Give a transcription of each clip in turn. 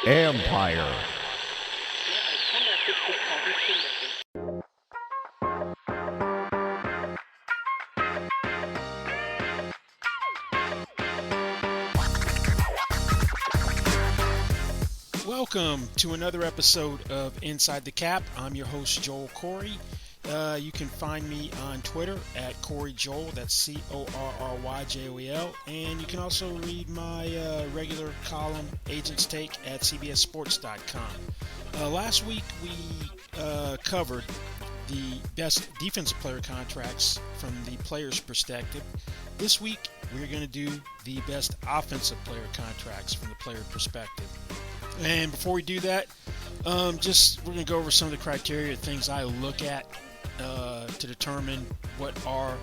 Empire. Welcome to another episode of Inside the Cap. I'm your host, Joel Corey. You can find me on Twitter at Corey Joel. That's CORRYJOEL. And you can also read my regular column, Agent's Take, at CBSSports.com. Last week we covered the best defensive player contracts from the player's perspective. This week we're going to do the best offensive player contracts from the player perspective. And before we do that, we're going to go over some of the criteria, things I look at to determine what are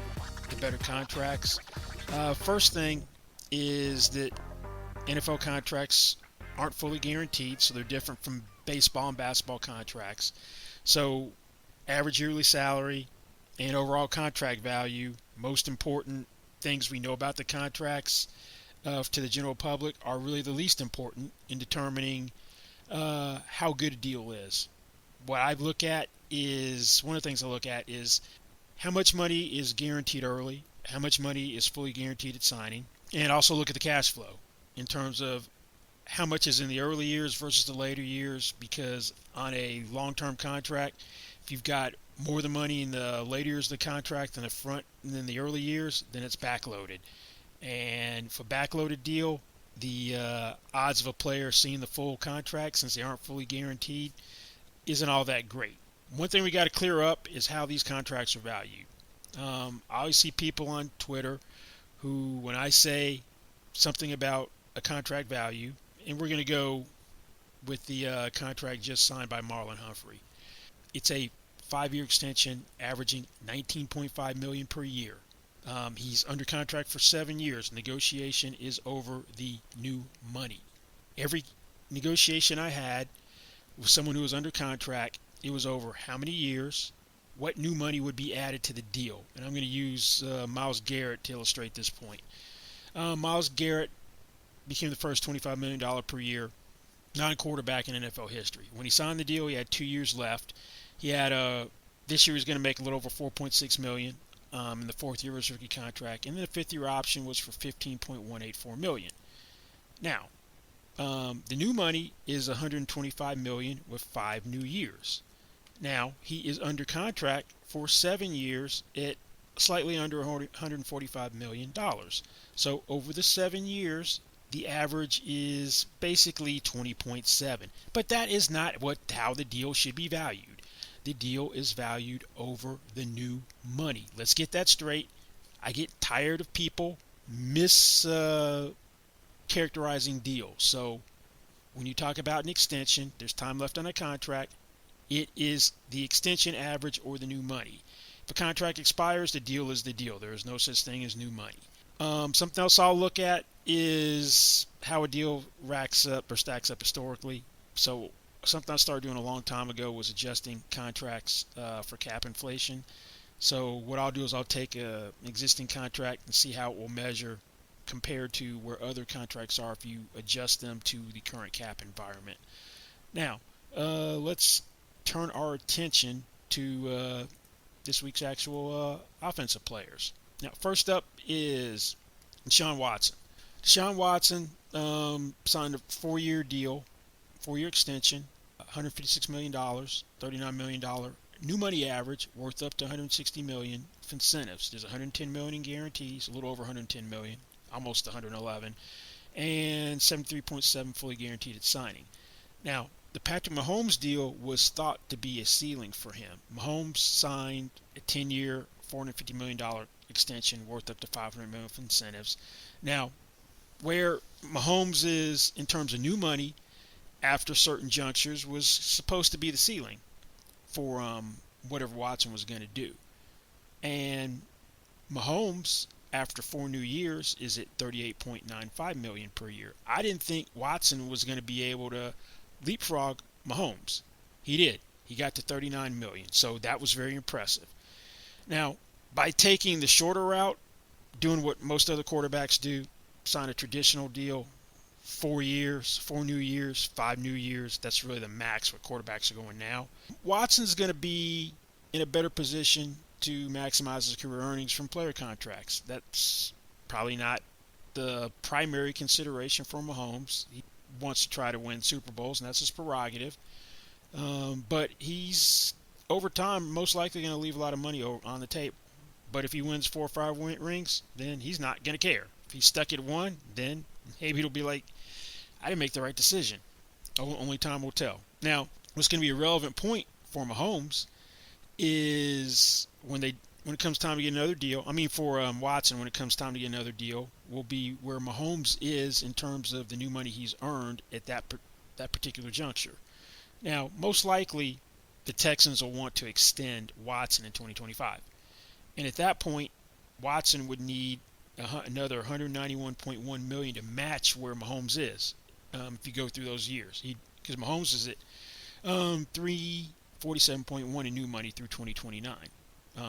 the better contracts. First thing is that NFL contracts aren't fully guaranteed, so they're different from baseball and basketball contracts. So average yearly salary and overall contract value, most important things we know about the contracts to the general public, are really the least important in determining how good a deal is. What I look at is, one of the things I look at is how much money is guaranteed early, how much money is fully guaranteed at signing, and also look at the cash flow in terms of how much is in the early years versus the later years, because on a long-term contract, if you've got more of the money in the later years of the contract than the early years, then it's backloaded. And for backloaded deal, the odds of a player seeing the full contract, since they aren't fully guaranteed, isn't all that great. One thing we got to clear up is how these contracts are valued. I always see people on Twitter who, when I say something about a contract value, and we're going to go with the contract just signed by Marlon Humphrey. It's a 5-year extension averaging $19.5 million per year. He's under contract for 7 years. Negotiation is over the new money. Every negotiation I had with someone who was under contract, it was over how many years, what new money would be added to the deal. And I'm going to use Myles Garrett to illustrate this point. Myles Garrett became the first $25 million per year non-quarterback in NFL history. When he signed the deal, he had 2 years left. He had this year he was going to make a little over $4.6 million. In the fourth year of his rookie contract, and then the fifth-year option was for $15.184 million. Now, the new money is $125 million with 5 new years. Now, he is under contract for 7 years at slightly under $145 million. So over the 7 years, the average is basically 20.7. But that is not how the deal should be valued. The deal is valued over the new money. Let's get that straight. I get tired of people mischaracterizing deals. So when you talk about an extension, there's time left on a contract. It is the extension average or the new money. If a contract expires, the deal is the deal. There is no such thing as new money. Something else I'll look at is how a deal racks up or stacks up historically. So something I started doing a long time ago was adjusting contracts for cap inflation. So what I'll do is I'll take an existing contract and see how it will measure compared to where other contracts are if you adjust them to the current cap environment. Now, let's turn our attention to this week's actual offensive players. Now, first up is Deshaun Watson. Deshaun Watson signed a 4-year deal, 4-year extension, $156 million, $39 million new money average, worth up to $160 million of incentives. There's $110 million in guarantees, a little over $110 million, almost $111, and $73.7 fully guaranteed at signing. Now, the Patrick Mahomes deal was thought to be a ceiling for him. Mahomes signed a 10-year, $450 million extension worth up to $500 million of incentives. Now, where Mahomes is in terms of new money after certain junctures was supposed to be the ceiling for whatever Watson was going to do. And Mahomes, after 4 new years, is at $38.95 million per year. I didn't think Watson was going to be able to leapfrog Mahomes. He did. He got to $39 million. So that was very impressive. Now, by taking the shorter route, doing what most other quarterbacks do, sign a traditional deal, 4 years, 4 new years, 5 new years. That's really the max what quarterbacks are going now. Watson's going to be in a better position to maximize his career earnings from player contracts. That's probably not the primary consideration for Mahomes. He wants to try to win Super Bowls, and that's his prerogative. But he's, over time, most likely going to leave a lot of money on the table. But if he wins 4 or 5 rings, then he's not going to care. If he's stuck at 1, then maybe it'll be like, I didn't make the right decision. Only time will tell. Now, what's going to be a relevant point for Mahomes is when it comes time to get another deal. I mean, for Watson, when it comes time to get another deal, will be where Mahomes is in terms of the new money he's earned at that particular juncture. Now, most likely, the Texans will want to extend Watson in 2025. And at that point, Watson would need another $191.1 million to match where Mahomes is. If you go through those years, because Mahomes is at $347.1 in new money through 2029.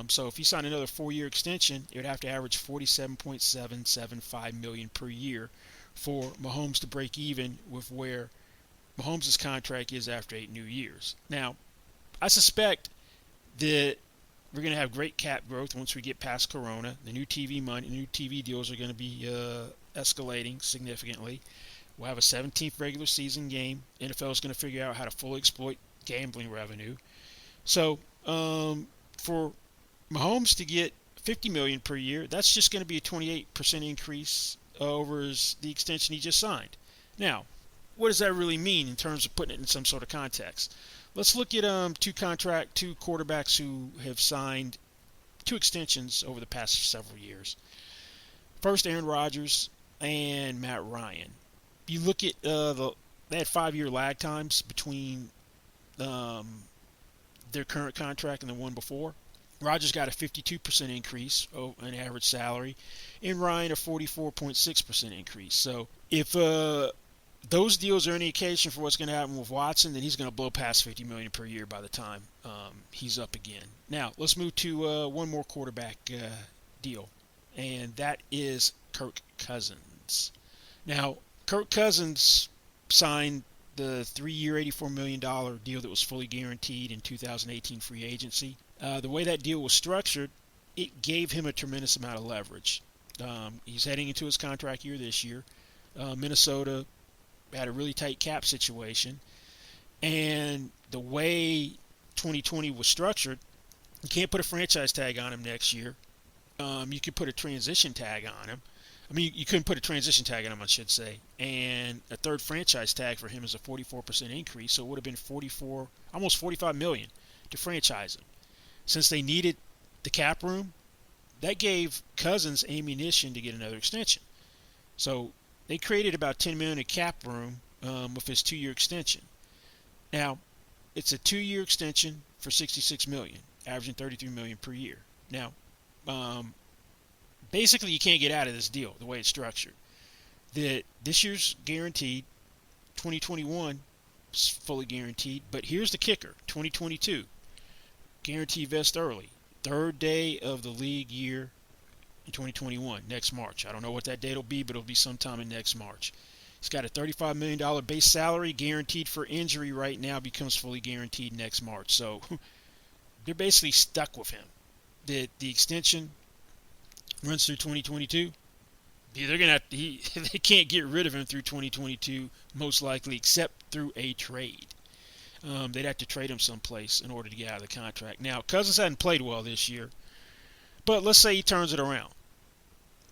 So if he signed another 4-year extension, it would have to average $47.775 million per year for Mahomes to break even with where Mahomes' contract is after 8 new years. Now, I suspect that we're going to have great cap growth once we get past Corona. The new TV money, new TV deals are going to be escalating significantly. We'll have a 17th regular season game. NFL is going to figure out how to fully exploit gambling revenue. So for Mahomes to get $50 million per year, that's just going to be a 28% increase over the extension he just signed. Now, what does that really mean in terms of putting it in some sort of context? Let's look at two quarterbacks who have signed 2 extensions over the past several years. First, Aaron Rodgers and Matt Ryan. You look at they had 5-year lag times between their current contract and the one before. Rodgers got a 52% increase in average salary, and Ryan a 44.6% increase. So if those deals are any indication for what's going to happen with Watson, then he's going to blow past $50 million per year by the time he's up again. Now, let's move to one more quarterback deal, and that is Kirk Cousins. Now, Kirk Cousins signed the 3-year, $84 million deal that was fully guaranteed in 2018 free agency. The way that deal was structured, it gave him a tremendous amount of leverage. He's heading into his contract year this year. Minnesota had a really tight cap situation, and the way 2020 was structured, you can't put a franchise tag on him next year. You could put a transition tag on him. I mean, you couldn't put a transition tag on him, I should say. And a third franchise tag for him is a 44% increase, so it would have been almost $45 million to franchise him. Since they needed the cap room, that gave Cousins ammunition to get another extension. So they created about $10 million in cap room with his 2-year extension. Now, it's a 2-year extension for $66 million, averaging $33 million per year. Now, basically, you can't get out of this deal the way it's structured. This year's guaranteed, 2021 is fully guaranteed, but here's the kicker: 2022 guarantee vest early, 3rd day of the league year in 2021, next March. I don't know what that date will be, but it'll be sometime in next March. He's got a $35 million base salary, guaranteed for injury right now, becomes fully guaranteed next March. So they're basically stuck with him. The extension runs through 2022. They're gonna they can't get rid of him through 2022, most likely, except through a trade. They'd have to trade him someplace in order to get out of the contract. Now, Cousins hadn't played well this year, but let's say he turns it around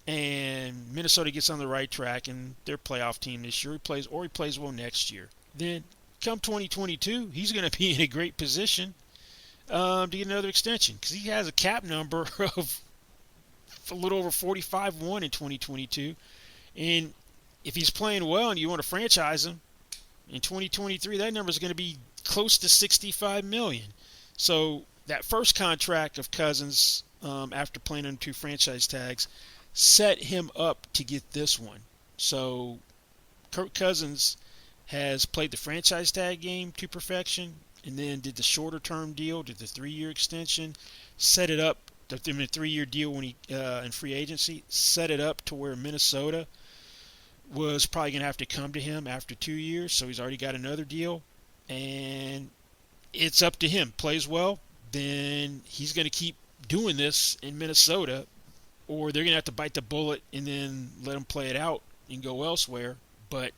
and Minnesota gets on the right track and their playoff team this year. He plays well next year. Then come 2022, he's going to be in a great position to get another extension, because he has a cap number of a little over 45-1 in 2022. And if he's playing well and you want to franchise him in 2023, that number is going to be close to $65 million. So that first contract of Cousins, after playing on 2 franchise tags, set him up to get this one. So Kirk Cousins has played the franchise tag game to perfection, and then did the shorter term deal, did the 3-year extension, set it up, the 3-year deal when he in free agency, set it up to where Minnesota was probably going to have to come to him after 2 years, so he's already got another deal. And it's up to him. Plays well, then he's going to keep doing this in Minnesota, or they're going to have to bite the bullet and then let him play it out and go elsewhere. But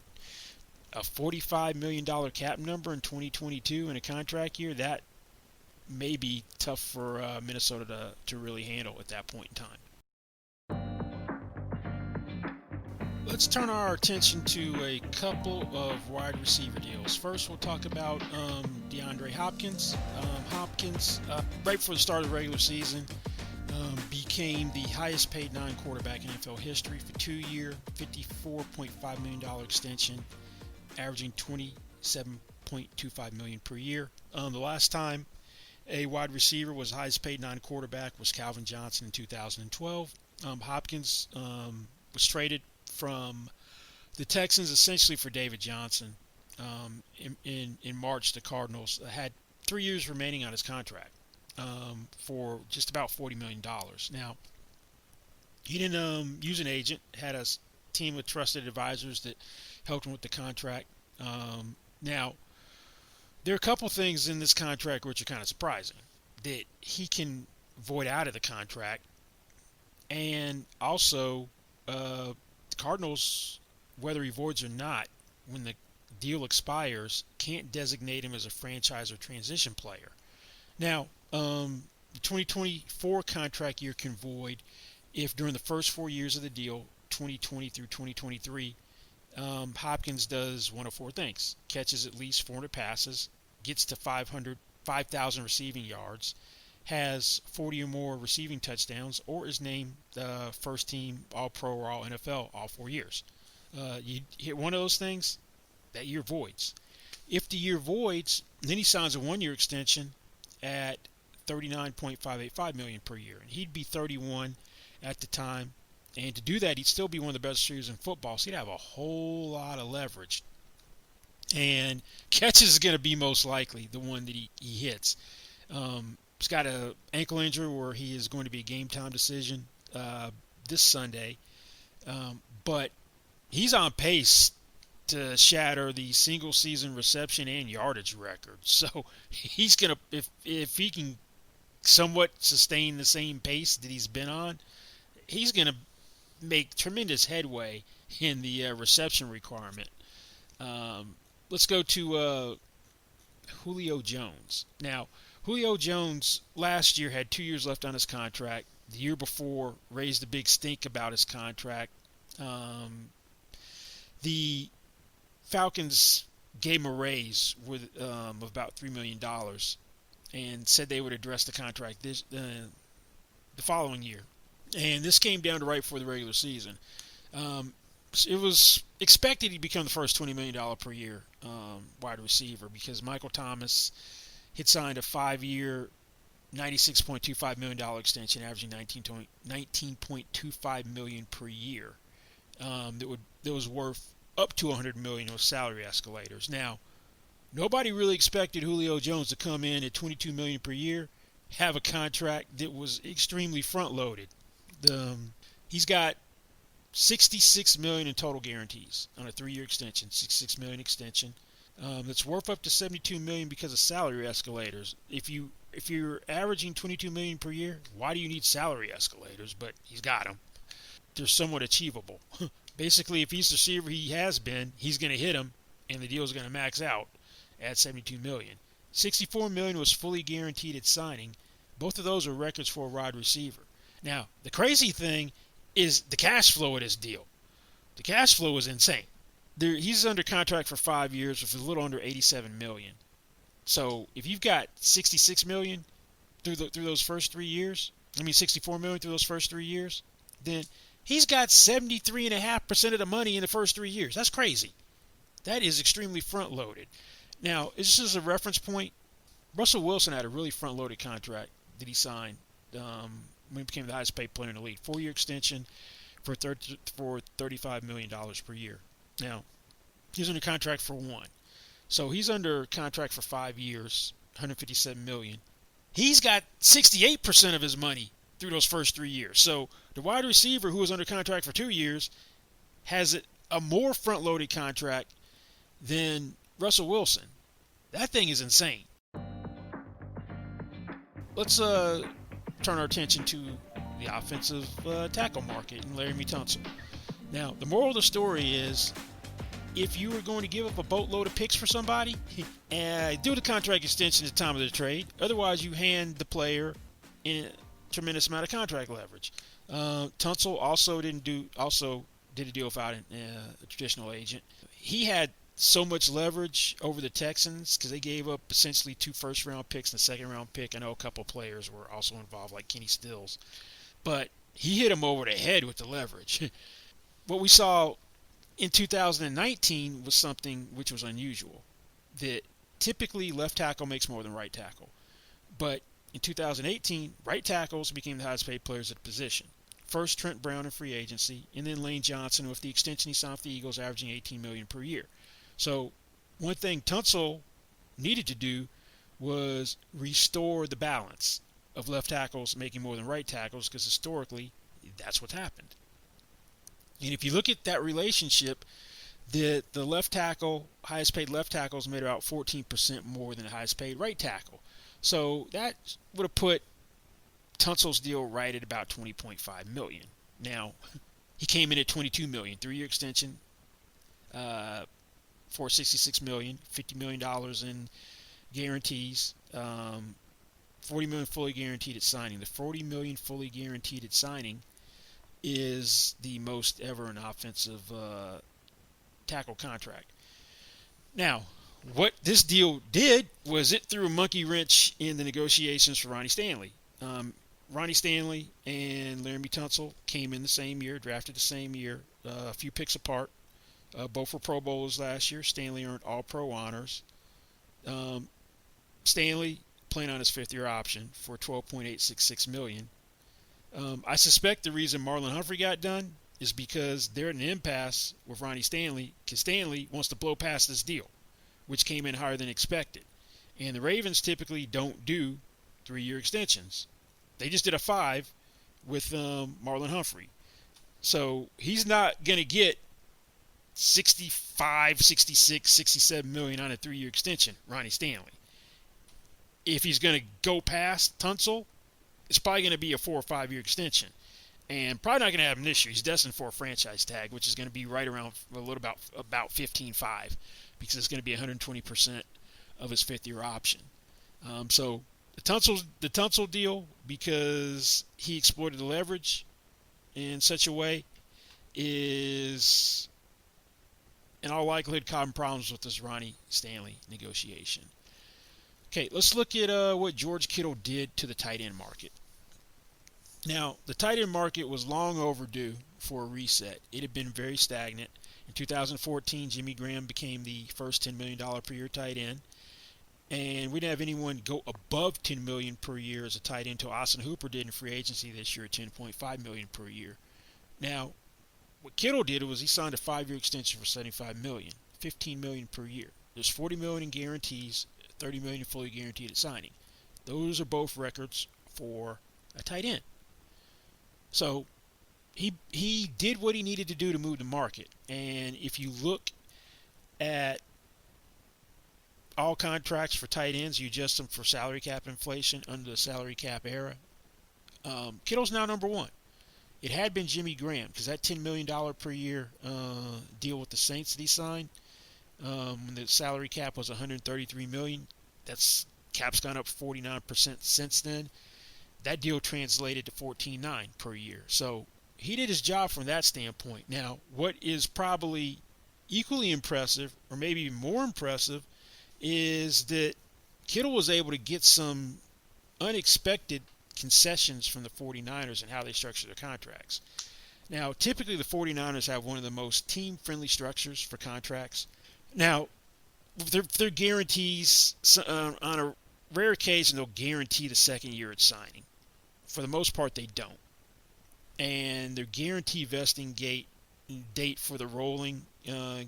a $45 million cap number in 2022 in a contract year, that may be tough for Minnesota to really handle at that point in time. Let's turn our attention to a couple of wide receiver deals. First, we'll talk about DeAndre Hopkins. Hopkins, right before the start of the regular season, became the highest paid non-quarterback in NFL history for 2-year, $54.5 million extension, averaging $27.25 million per year. The last time a wide receiver was the highest paid non-quarterback was Calvin Johnson in 2012. Hopkins was traded from the Texans essentially for David Johnson in March. The Cardinals had 3 years remaining on his contract for just about $40 million. Now, he didn't use an agent, had a team of trusted advisors that helped him with the contract. Now, there are a couple things in this contract which are kind of surprising. That he can void out of the contract, and also the Cardinals, whether he voids or not, when the deal expires, can't designate him as a franchise or transition player. Now, the 2024 contract year can void if during the first 4 years of the deal, 2020 through 2023, Hopkins does one of four things: catches at least 400 passes, gets to 5,000 receiving yards, has 40 or more receiving touchdowns, or is named first team All-Pro or All-NFL all 4 years. You hit one of those things, that year voids. If the year voids, then he signs a 1-year extension at $39.585 million per year, and he'd be 31 at the time. And to do that, he'd still be one of the best receivers in football, so he'd have a whole lot of leverage. And catches is going to be most likely the one that he hits. He's got an ankle injury where he is going to be a game-time decision this Sunday. But he's on pace to shatter the single-season reception and yardage record. So he's going to, if he can somewhat sustain the same pace that he's been on, he's going to make tremendous headway in the reception requirement. Let's go to Julio Jones. Now, Julio Jones last year had 2 years left on his contract. The year before raised a big stink about his contract. The Falcons gave him a raise with of about $3 million and said they would address the contract the following year. And this came down to right before the regular season. It was expected he'd become the first $20 million per year wide receiver because Michael Thomas had signed a 5-year, $96.25 million extension, averaging $19.25 million per year. That was worth up to $100 million with salary escalators. Now, nobody really expected Julio Jones to come in at $22 million per year, have a contract that was extremely front-loaded. He's got $66 million in total guarantees on a 3-year extension, $66 million extension. That's worth up to $72 million because of salary escalators. If you're averaging $22 million per year, why do you need salary escalators? But he's got them. They're somewhat achievable. Basically, if he's the receiver he has been, he's going to hit them, and the deal is going to max out at $72 million. $64 million was fully guaranteed at signing. Both of those are records for a wide receiver. Now, the crazy thing is the cash flow of this deal. The cash flow is insane. He's under contract for 5 years with a little under $87 million. So if you've got $66 million through those first 3 years, $64 million through those first 3 years, then he's got 73.5% of the money in the first 3 years. That's crazy. That is extremely front-loaded. Now, this is a reference point. Russell Wilson had a really front-loaded contract that he signed when he became the highest-paid player in the league. 4-year extension for $35 million per year. Now, he's under contract for 1. So he's under contract for 5 years, $157 million. He's got 68% of his money through those first 3 years. So the wide receiver who was under contract for 2 years has a more front-loaded contract than Russell Wilson. That thing is insane. Let's turn our attention to the offensive tackle market and Laremy Tunsil. Now, the moral of the story is, if you were going to give up a boatload of picks for somebody, do the contract extension at the time of the trade. Otherwise, you hand the player a tremendous amount of contract leverage. Tunsil also did a deal without a traditional agent. He had so much leverage over the Texans because they gave up essentially 2 first-round picks and a second-round pick. I know a couple of players were also involved, like Kenny Stills. But he hit him over the head with the leverage. What we saw in 2019 was something which was unusual. That typically left tackle makes more than right tackle. But in 2018, right tackles became the highest paid players at the position. First Trent Brown in free agency, and then Lane Johnson with the extension he signed with the Eagles, averaging $18 million per year. So one thing Tunsil needed to do was restore the balance of left tackles making more than right tackles, because historically that's what's happened. And if you look at that relationship, the left tackle, highest paid left tackles made about 14% more than the highest paid right tackle. So that would have put Tunsil's deal right at about $20.5 million. Now, he came in at $22 million, 3-year extension, for $66 million, $50 million in guarantees, $40 million fully guaranteed at signing. The $40 million fully guaranteed at signing is the most ever in offensive tackle contract. Now, what this deal did was it threw a monkey wrench in the negotiations for Ronnie Stanley. Ronnie Stanley and Laremy Tunsil came in the same year, drafted the same year, a few picks apart. Both were Pro Bowlers last year. Stanley earned All-Pro honors. Stanley playing on his 5th-year option for $12.866 million. I suspect the reason Marlon Humphrey got done is because they're at an impasse with Ronnie Stanley, because Stanley wants to blow past this deal, which came in higher than expected. And the Ravens typically don't do 3-year extensions. They just did a 5 with Marlon Humphrey. So he's not going to get 65, 66, 67 million on a 3-year extension, Ronnie Stanley. If he's going to go past Tunsil, it's probably going to be a 4 or 5-year extension. And probably not going to have him this year. He's destined for a franchise tag, which is going to be right around about 15.5, because it's going to be 120% of his 5th-year option. So the Tunsil deal, because he exploited the leverage in such a way, is in all likelihood causing problems with this Ronnie Stanley negotiation. Okay, let's look at what George Kittle did to the tight end market. Now, the tight end market was long overdue for a reset. It had been very stagnant. In 2014, Jimmy Graham became the first $10 million per year tight end. And we didn't have anyone go above $10 million per year as a tight end until Austin Hooper did in free agency this year at $10.5 million per year. Now, what Kittle did was he signed a 5-year extension for $75 million, $15 million per year. There's $40 million in guarantees, $30 million fully guaranteed at signing. Those are both records for a tight end. So he did what he needed to do to move the market. And if you look at all contracts for tight ends, you adjust them for salary cap inflation under the salary cap era. Kittle's now number 1. It had been Jimmy Graham, because that $10 million per year deal with the Saints that he signed, when the salary cap was $133 million, that's cap's gone up 49% since then. That deal translated to $14.9 per year. So he did his job from that standpoint. Now, what is probably equally impressive, or maybe even more impressive, is that Kittle was able to get some unexpected concessions from the 49ers and how they structure their contracts. Now, typically the 49ers have one of the most team-friendly structures for contracts. Now, their guarantees, on a rare occasion, they'll guarantee the second year at signing. For the most part, they don't. And their guarantee vesting date for the rolling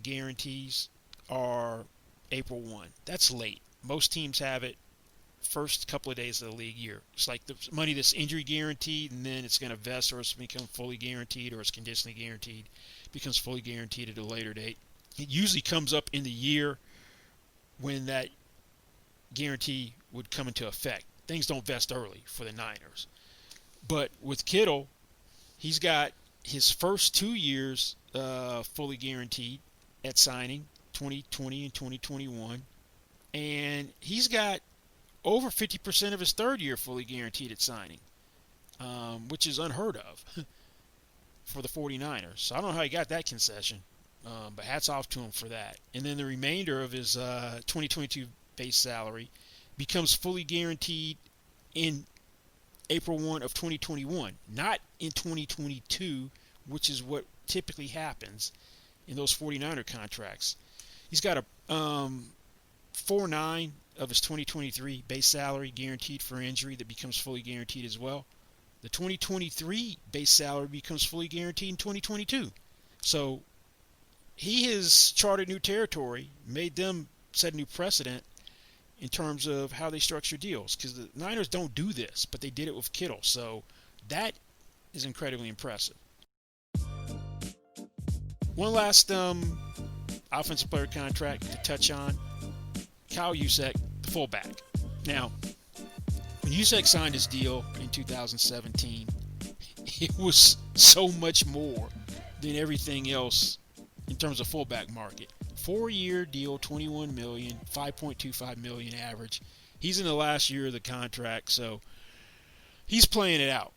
guarantees are April 1. That's late. Most teams have it first couple of days of the league year. It's like the money that's injury guaranteed, and then it's going to vest, or it's become fully guaranteed, or it's conditionally guaranteed, becomes fully guaranteed at a later date. It usually comes up in the year when that guarantee would come into effect. Things don't vest early for the Niners. But with Kittle, he's got his first 2 years fully guaranteed at signing, 2020 and 2021. And he's got over 50% of his third year fully guaranteed at signing, which is unheard of for the 49ers. So I don't know how he got that concession, but hats off to him for that. And then the remainder of his 2022 base salary becomes fully guaranteed in April 1 of 2021, not in 2022, which is what typically happens in those 49er contracts. He's got a 4.9 of his 2023 base salary guaranteed for injury that becomes fully guaranteed as well. The 2023 base salary becomes fully guaranteed in 2022. So he has charted new territory, made them set a new precedent in terms of how they structure deals, because the Niners don't do this, but they did it with Kittle. So that is incredibly impressive. One last offensive player contract to touch on. Kyle Juszczyk, the fullback. Now, when Juszczyk signed his deal in 2017, it was so much more than everything else in terms of fullback market. 4-year deal, $21 million, $5.25 million average. He's in the last year of the contract, so he's playing it out.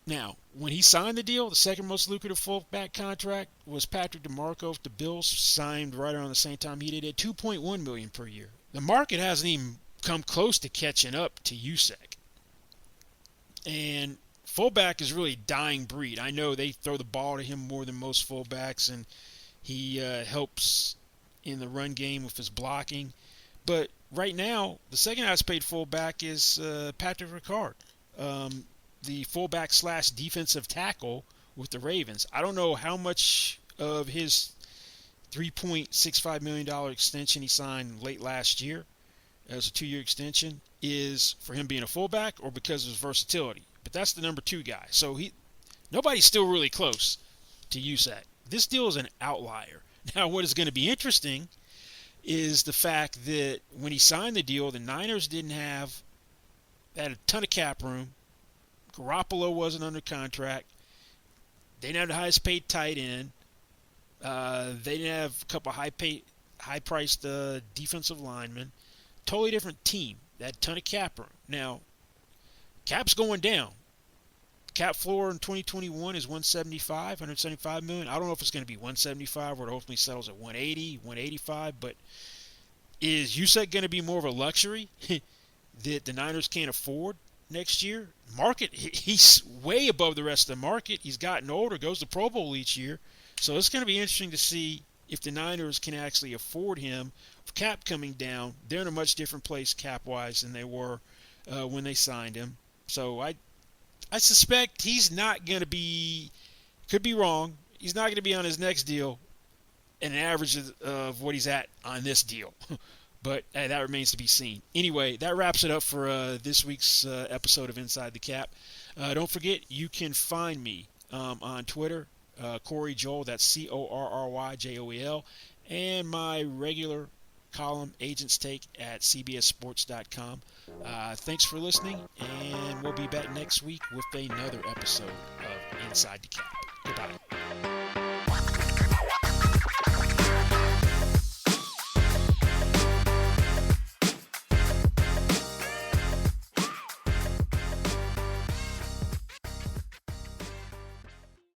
Now, when he signed the deal, the second most lucrative fullback contract was Patrick DeMarco with the Bills, signed right around the same time he did at $2.1 million per year. The market hasn't even come close to catching up to Juszczyk. And fullback is really a dying breed. I know they throw the ball to him more than most fullbacks, and he helps in the run game with his blocking. But right now, the second highest paid fullback is Patrick Ricard, the fullback / defensive tackle with the Ravens. I don't know how much of his $3.65 million extension he signed late last year as a 2-year extension is for him being a fullback or because of his versatility. But that's the number 2 guy. So nobody's still really close to Juszczyk. This deal is an outlier. Now, what is going to be interesting is the fact that when he signed the deal, the Niners had a ton of cap room. Garoppolo wasn't under contract. They didn't have the highest paid tight end. They didn't have a couple high-priced defensive linemen. Totally different team. They had a ton of cap room. Now, cap's going down. Cap floor in 2021 is $175 million. I don't know if it's going to be 175 or it ultimately settles at 180, 185, but is Juszczyk going to be more of a luxury that the Niners can't afford next year? He's way above the rest of the market. He's gotten older, goes to Pro Bowl each year. So it's going to be interesting to see if the Niners can actually afford him. With cap coming down, they're in a much different place cap-wise than they were when they signed him. So I suspect he's not going to be, could be wrong, he's not going to be on his next deal an average of what he's at on this deal. But that remains to be seen. Anyway, that wraps it up for this week's episode of Inside the Cap. Don't forget, you can find me on Twitter, Corey Joel, that's CorryJoel, and my regular column, Agents Take, at cbssports.com. Thanks for listening, and we'll be back next week with another episode of Inside the Cap. Goodbye.